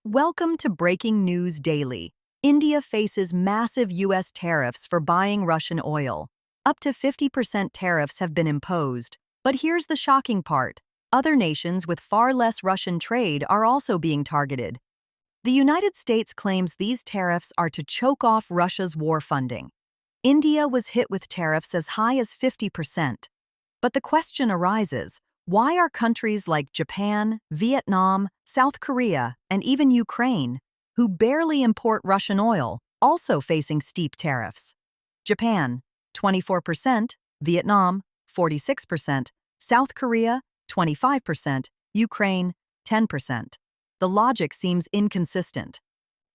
Welcome to Breaking News Daily. India faces massive U.S. tariffs for buying Russian oil. Up to 50% tariffs have been imposed. But here's the shocking part. Other nations with far less Russian trade are also being targeted. The United States claims these tariffs are to choke off Russia's war funding. India was hit with tariffs as high as 50%. But the question arises, why are countries like Japan, Vietnam, South Korea, and even Ukraine, who barely import Russian oil, also facing steep tariffs? Japan, 24%, Vietnam, 46%, South Korea, 25%, Ukraine, 10%. The logic seems inconsistent.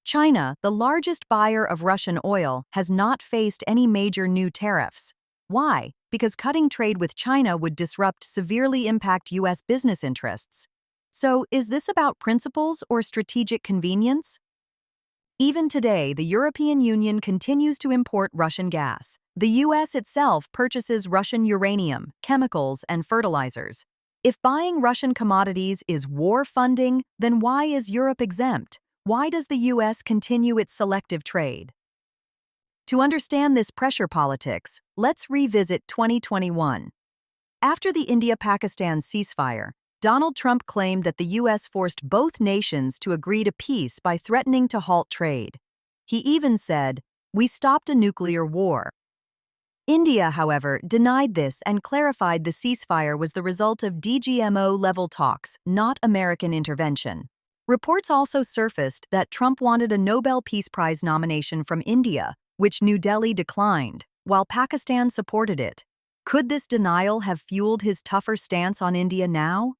China, the largest buyer of Russian oil, has not faced any major new tariffs. Why? Because cutting trade with China would severely impact U.S. business interests. So, is this about principles or strategic convenience? Even today, the European Union continues to import Russian gas. The U.S. itself purchases Russian uranium, chemicals, and fertilizers. If buying Russian commodities is war funding, then why is Europe exempt? Why does the U.S. continue its selective trade? To understand this pressure politics, let's revisit 2021. After the India-Pakistan ceasefire, Donald Trump claimed that the U.S. forced both nations to agree to peace by threatening to halt trade. He even said, "We stopped a nuclear war." India, however, denied this and clarified the ceasefire was the result of DGMO-level talks, not American intervention. Reports also surfaced that Trump wanted a Nobel Peace Prize nomination from India, which New Delhi declined, while Pakistan supported it. Could this denial have fueled his tougher stance on India now?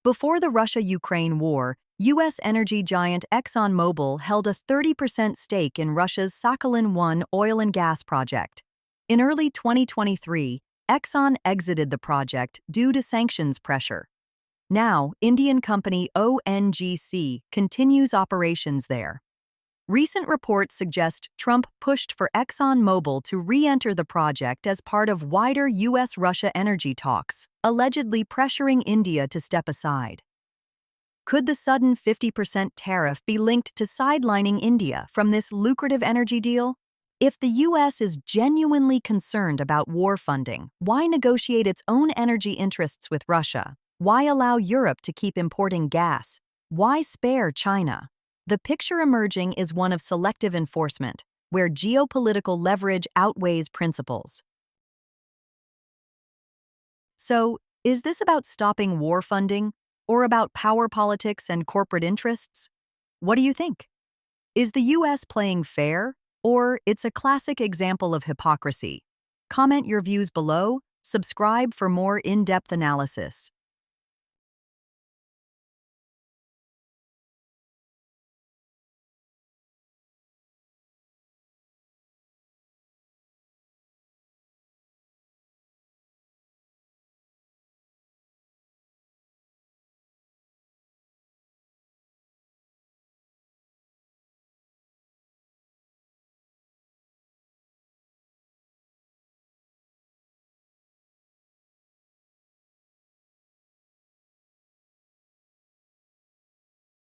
Before the Russia-Ukraine war, U.S. energy giant ExxonMobil held a 30% stake in Russia's Sakhalin-1 oil and gas project. In early 2023, Exxon exited the project due to sanctions pressure. Now, Indian company ONGC continues operations there. Recent reports suggest Trump pushed for ExxonMobil to re-enter the project as part of wider U.S.-Russia energy talks, allegedly pressuring India to step aside. Could the sudden 50% tariff be linked to sidelining India from this lucrative energy deal? If the U.S. is genuinely concerned about war funding, why negotiate its own energy interests with Russia? Why allow Europe to keep importing gas? Why spare China? The picture emerging is one of selective enforcement, where geopolitical leverage outweighs principles. So, is this about stopping war funding, or about power politics and corporate interests? What do you think? Is the U.S. playing fair, or it's a classic example of hypocrisy? Comment your views below, subscribe for more in-depth analysis.